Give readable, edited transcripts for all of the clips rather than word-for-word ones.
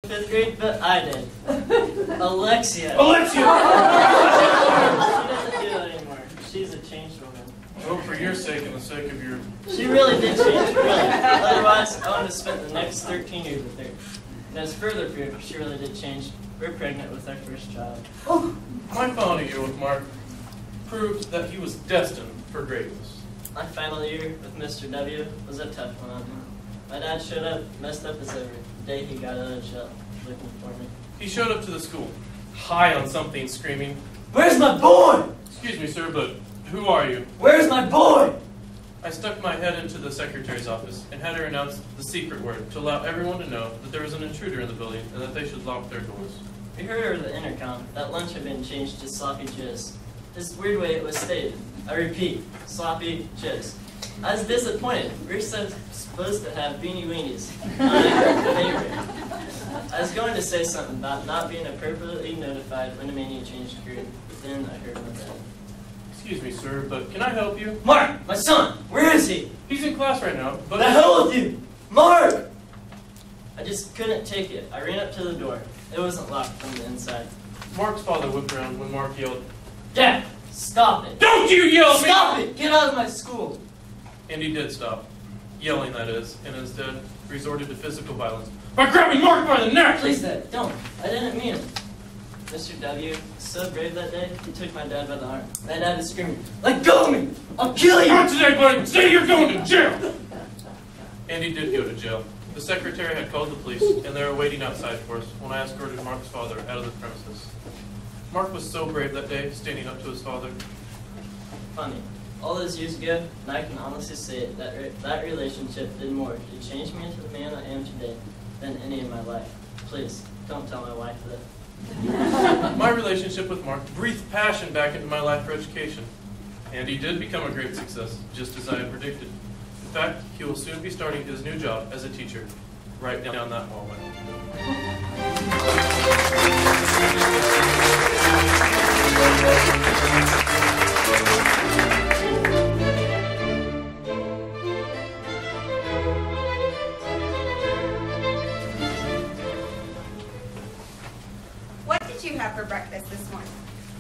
5th grade, but I did. Alexia. Alexia! She doesn't do that anymore. She's a changed woman. Oh, for your sake and the sake of your... She really did change, really. Otherwise, I would have spent the next 13 years with her. And as further proof, she really did change. We're pregnant with our first child. Oh, my final year with Mark proved that he was destined for greatness. My final year with Mr. W was a tough one on me. My dad showed up, messed up as ever, the day he got out of jail, looking for me. He showed up to the school, high on something, screaming, "Where's my boy? "Excuse me, sir, but who are you?" Where's my boy?" I stuck my head into the secretary's office and had her announce the secret word to allow everyone to know that there was an intruder in the building and that they should lock their doors. We heard over the intercom that lunch had been changed to sloppy jizz. This weird way it was stated. I repeat, sloppy jizz. I was disappointed. We were supposed to have beanie weenies. My favorite. I was going to say something about not being appropriately notified when the menu changed group, but then I heard my dad. Excuse me, sir, but can I help you? "Mark, my son, where is he?" He's in class right now, but... "The hell with you! Mark!" I just couldn't take it. I ran up to the door. It wasn't locked from the inside. Mark's father whipped around when Mark yelled, "Dad, stop it! "Don't you yell at me!" Stop it! Get out of my school!" And he did stop, yelling that is, and instead resorted to physical violence by grabbing Mark by the neck! Please, Dad, don't. I didn't mean it. Mr. W, so brave that day, he took my dad by the arm. My dad was screaming, "Let go of me! I'll kill you!" Not today, buddy! Say you're going to jail! And he did go to jail. The secretary had called the police, and they were waiting outside for us when I escorted Mark's father out of the premises. Mark was so brave that day, standing up to his father. Funny. All those years ago, and I can honestly say it, that relationship did more to change me into the man I am today than any in my life. Please, don't tell my wife that. My relationship with Mark breathed passion back into my life for education. And he did become a great success, just as I had predicted. In fact, he will soon be starting his new job as a teacher, right down that hallway. What did you have for breakfast this morning?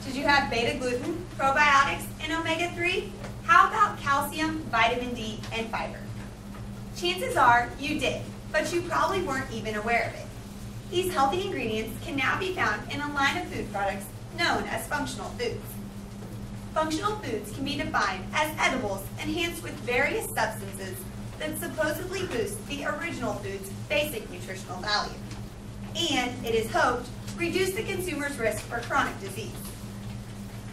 Did you have beta-glucan, probiotics, and omega-3? How about calcium, vitamin D, and fiber? Chances are you did, but you probably weren't even aware of it. These healthy ingredients can now be found in a line of food products known as functional foods. Functional foods can be defined as edibles enhanced with various substances that supposedly boost the original food's basic nutritional value. And, it is hoped, reduce the consumer's risk for chronic disease.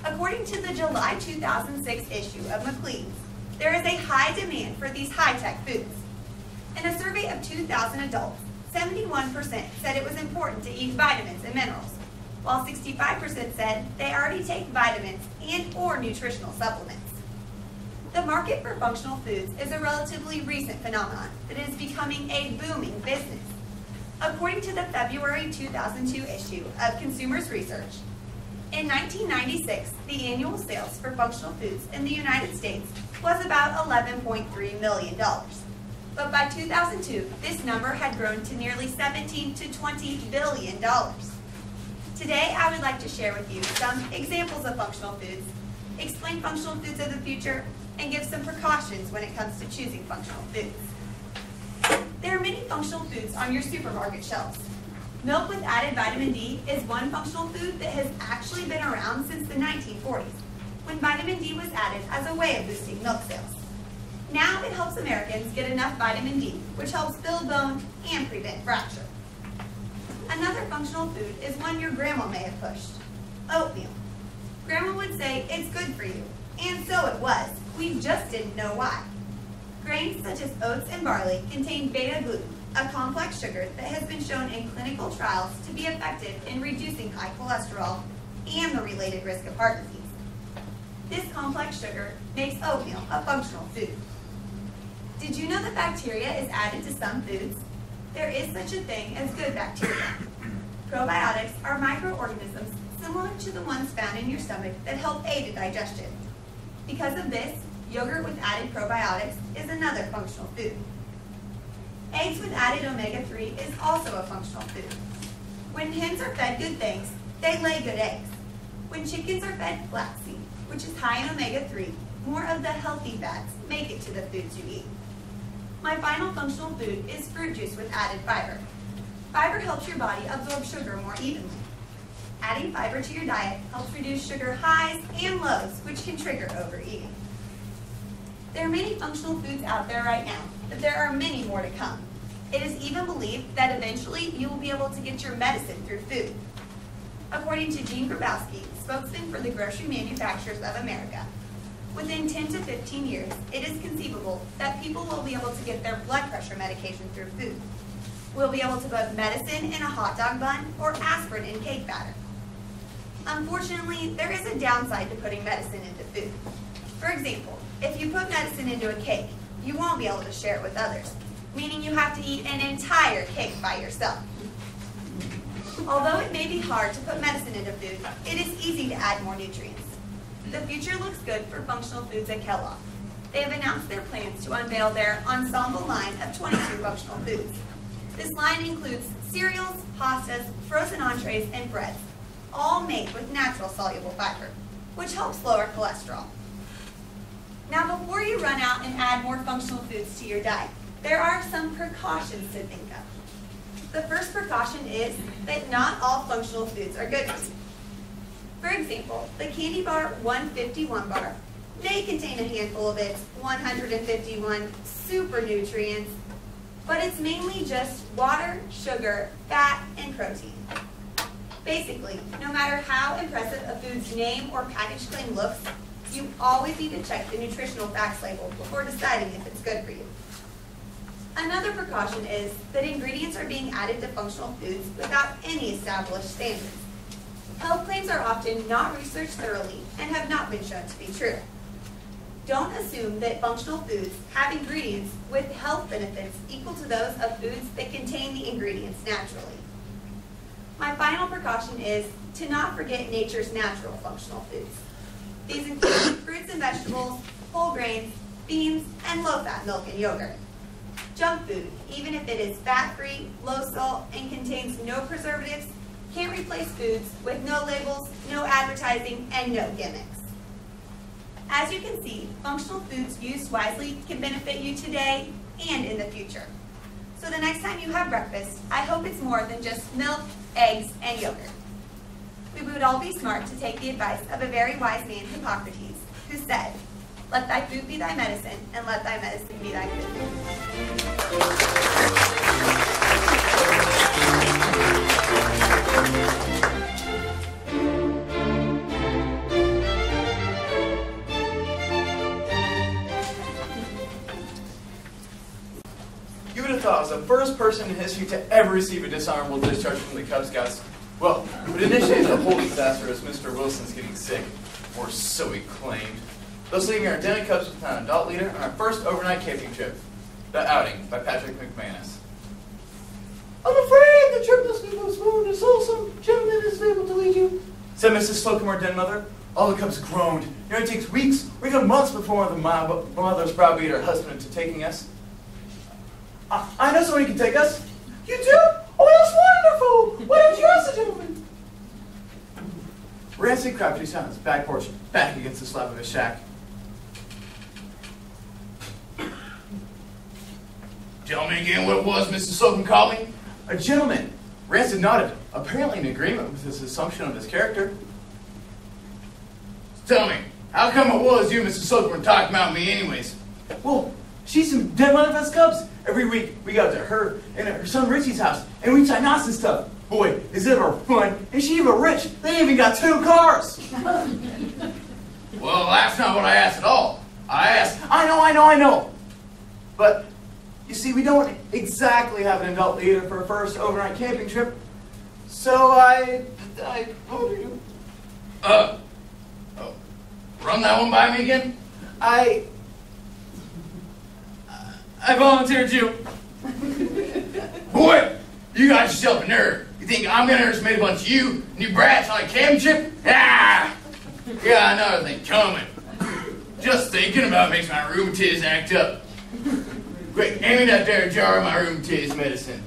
According to the July 2006 issue of Maclean's, there is a high demand for these high-tech foods. In a survey of 2,000 adults, 71% said it was important to eat vitamins and minerals, while 65% said they already take vitamins and/or nutritional supplements. The market for functional foods is a relatively recent phenomenon that is becoming a booming business. According to the February 2002 issue of Consumers Research, in 1996, the annual sales for functional foods in the United States was about $11.3 million. But by 2002, this number had grown to nearly $17 to $20 billion. Today, I would like to share with you some examples of functional foods, explain functional foods of the future, and give some precautions when it comes to choosing functional foods. There are many functional foods on your supermarket shelves. Milk with added vitamin D is one functional food that has actually been around since the 1940s, when vitamin D was added as a way of boosting milk sales. Now it helps Americans get enough vitamin D, which helps build bone and prevent fracture. Another functional food is one your grandma may have pushed: oatmeal. Grandma would say it's good for you, and so it was. We just didn't know why. Grains such as oats and barley contain beta-glucan, a complex sugar that has been shown in clinical trials to be effective in reducing high cholesterol and the related risk of heart disease. This complex sugar makes oatmeal a functional food. Did you know that bacteria is added to some foods? There is such a thing as good bacteria. Probiotics are microorganisms similar to the ones found in your stomach that help aid in digestion. Because of this, yogurt with added probiotics is another functional food. Eggs with added omega-3 is also a functional food. When hens are fed good things, they lay good eggs. When chickens are fed flaxseed, which is high in omega-3, more of the healthy fats make it to the foods you eat. My final functional food is fruit juice with added fiber. Fiber helps your body absorb sugar more evenly. Adding fiber to your diet helps reduce sugar highs and lows, which can trigger overeating. There are many functional foods out there right now, but there are many more to come. It is even believed that eventually you will be able to get your medicine through food. According to Gene Grabowski, spokesman for the Grocery Manufacturers of America, within 10 to 15 years, it is conceivable that people will be able to get their blood pressure medication through food. We'll be able to put medicine in a hot dog bun or aspirin in cake batter. Unfortunately, there is a downside to putting medicine into food. For example, if you put medicine into a cake, you won't be able to share it with others, meaning you have to eat an entire cake by yourself. Although it may be hard to put medicine into food, it is easy to add more nutrients. The future looks good for functional foods at Kellogg. They have announced their plans to unveil their ensemble line of 22 functional foods. This line includes cereals, pastas, frozen entrees, and breads, all made with natural soluble fiber, which helps lower cholesterol. Now, before you run out and add more functional foods to your diet, there are some precautions to think of. The first precaution is that not all functional foods are good for you. For example, the Candy Bar 151 bar may contain a handful of its 151 super nutrients, but it's mainly just water, sugar, fat, and protein. Basically, no matter how impressive a food's name or package claim looks, you always need to check the nutritional facts label before deciding if it's good for you. Another precaution is that ingredients are being added to functional foods without any established standards. Health claims are often not researched thoroughly and have not been shown to be true. Don't assume that functional foods have ingredients with health benefits equal to those of foods that contain the ingredients naturally. My final precaution is to not forget nature's natural functional foods. These include fruits and vegetables, whole grains, beans, and low-fat milk and yogurt. Junk food, even if it is fat-free, low salt, and contains no preservatives, can't replace foods with no labels, no advertising, and no gimmicks. As you can see, functional foods used wisely can benefit you today and in the future. So the next time you have breakfast, I hope it's more than just milk, eggs, and yogurt. We would all be smart to take the advice of a very wise man, Hippocrates, who said, "Let thy food be thy medicine, and let thy medicine be thy food." You would have thought I was the first person in history to ever receive a dishonorable discharge from the Cub Scouts. Well, what initiated the whole disaster was Mr. Wilson's getting sick, or so he claimed, thus leaving our den of Cubs without an adult leader on our first overnight camping trip, The Outing by Patrick McManus. "I'm afraid the trip must be postponed until some gentleman is able to lead you," said Mrs. Slocum, our den mother. All the Cubs groaned. It only takes weeks or even months before the mother's browbeat her husband into taking us. I know someone who can take us." "You do? Oh, that's wonderful! Why don't you ask the gentleman?" Rancy Crabtree sat on his back porch, back against the slab of his shack. "Tell me again what it was Mrs. Slocum called me." "A gentleman." Rancid nodded, apparently in agreement with his assumption of his character. "Tell me, how come it was you, Mrs. Slocum, were talking about me anyways?" "Well, she's some dead one of us Cubs. Every week we go to her and her son Richie's house, and we tie knots and stuff. Boy, is it ever fun. And she even rich. They even got 2 cars. "Well, that's not what I asked at all. I asked..." I know. But, you see, we don't exactly have an adult leader for a first overnight camping trip. So I ordered you. Run that one by me again? I volunteered you. "Boy, you got yourself a nerve. You think I'm going to underestimate a bunch of you new brats on a camping trip? Ah! Yeah, another thing coming. Just thinking about it makes my rheumatiz act up. Quick, hand me that there jar of my rheumatiz medicine."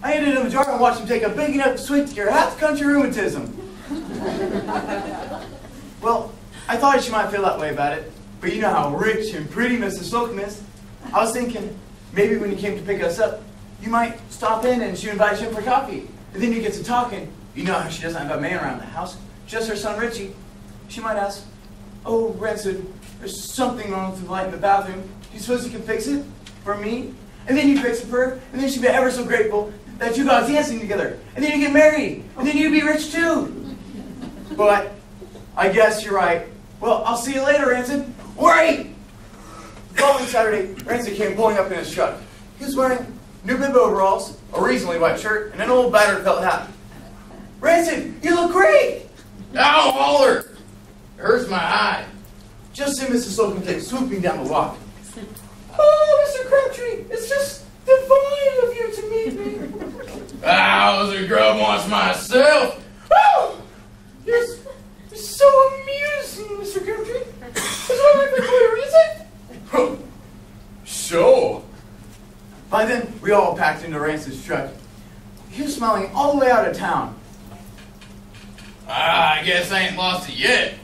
I handed him a jar and watched him take a big enough swig to cure half the country rheumatism. Well, I thought she might feel that way about it, but you know how rich and pretty Mrs. Slocum is. I was thinking, maybe when you came to pick us up, you might stop in and she'd invite you in for coffee. And then you get to talking. You know how she doesn't have a man around the house, just her son Richie. She might ask, "Oh, Rancid, there's something wrong with the light in the bathroom. Do you suppose you can fix it for me?" And then you fix it for her, and then she'd be ever so grateful that you guys dancing together. And then you get married, and then you'd be rich too. But I guess you're right. Well, I'll see you later, Rancid. Wait! The following Saturday, Rancid came pulling up in his truck. He was wearing new bib overalls, a reasonably white shirt, and an old battered felt hat. "Rancid, you look great!" Ow, Holler! It hurts my eye. Just then Mrs. Slocum came swooping down the walk. "Oh, Mr. Crabtree, it's just divine of you to meet me." I was a grub once myself. "Oh, you're so amusing, Mr. Crabtree. Is that right for a reason?" Sure. By then, we all packed into Rancid's truck. He was smiling all the way out of town. I guess I ain't lost it yet.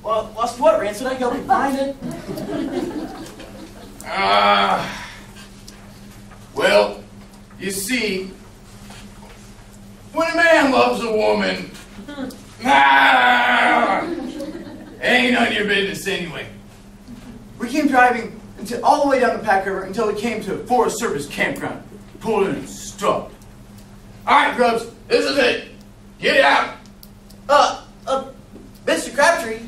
"Well, lost what, Rancid? I can help you find it." Well, you see, when a man loves a woman, it ain't none of your business anyway. We came driving all the way down the Pack River until we came to a Forest Service campground. Pulled in and stopped. All right, Grubs, this is it. Get out. Mr. Crabtree,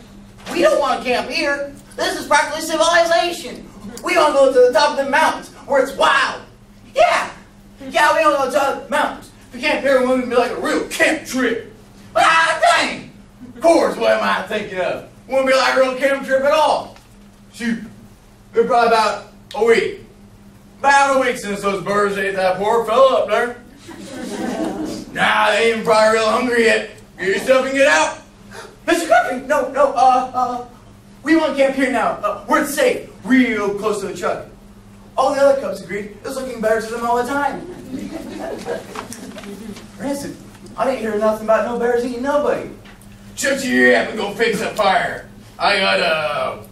we don't want to camp here. This is practically civilization. We want to go to the top of the mountains where it's wild. Yeah, we want to go to the top of the mountains. If we camp here, it wouldn't be like a real camp trip. Ah, dang! Of course, what am I thinking of? Wouldn't be like a real camp trip at all. Shoot, it's probably about a week. About a week since those birds ate that poor fella up there. Nah, they ain't probably real hungry yet. Get yourself and get out. Mr. Crabtree, no, we want to camp here now. Where it's safe, real close to the truck. All the other cubs agreed it was looking better to them all the time. Rancid, I didn't hear nothing about no bears eating nobody. Shut your ear up and go fix a fire. I gotta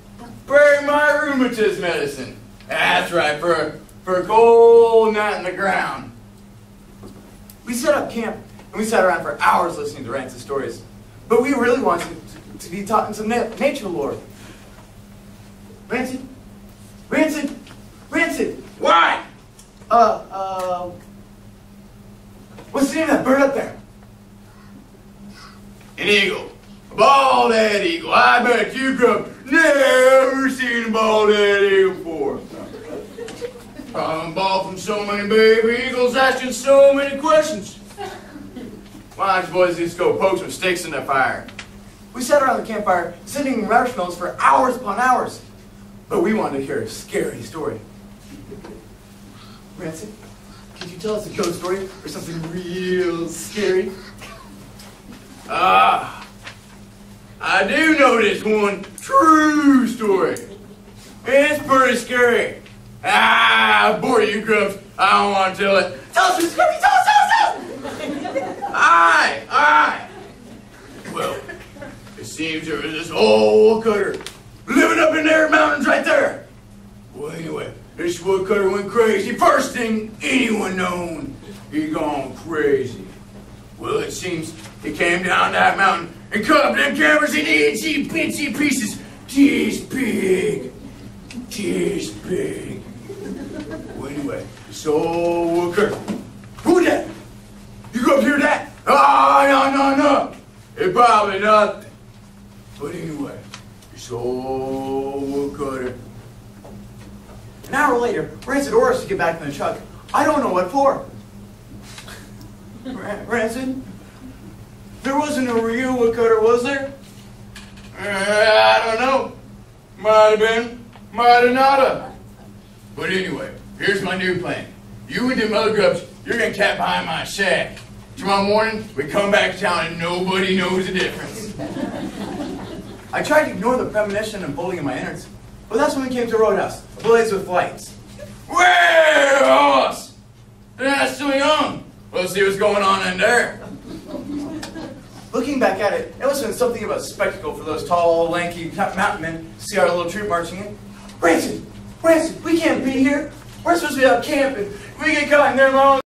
bury my rheumatism medicine. That's right, for a cold night in the ground. We set up camp and we sat around for hours listening to Rancid's stories. But we really wanted to be taught in some nature lore. Rancid? What? What's the name of that bird up there? An eagle. A bald-head eagle. I bet you Grub never seen a bald-head eagle before. I'm bald from so many baby eagles asking so many questions. Why don't you boys just go poke some sticks in the fire? We sat around the campfire, sitting marshmallows for hours upon hours. But we wanted to hear a scary story. Rancid, could you tell us a ghost story or something real scary? I do know this one true story. It's pretty scary. Bore you Grubs. I don't want to tell it. Tell us, Mr. Crabtree, tell us! Aye. Well, it seems there was this old woodcutter living up in their mountains right there. Well, anyway, this woodcutter went crazy. First thing anyone known, he gone crazy. Well, it seems he came down that mountain and cut up them cameras in itchy bitsy pieces. This big. Well, anyway, this old woodcutter. Who that? You go up hear that? Oh, no. It probably nothing. But anyway, this old woodcutter. An hour later, Rancid ordered us to get back in the truck. I don't know what for. Rancid, there wasn't a real woodcutter, was there? I don't know. Might have been, might have not have. But anyway, here's my new plan. You and them other Grubs, you're gonna camp behind my shack. Tomorrow morning, we come back to town and nobody knows the difference. I tried to ignore the premonition unfolding in my innards, but that's when we came to a roadhouse, ablaze with lights. Well, us. They're not still young. Let's see what's going on in there. Looking back at it, it must have been something of a spectacle for those tall, lanky mountain men to see our little troop marching in. Branson, we can't be here. We're supposed to be out camping. If we get caught in their long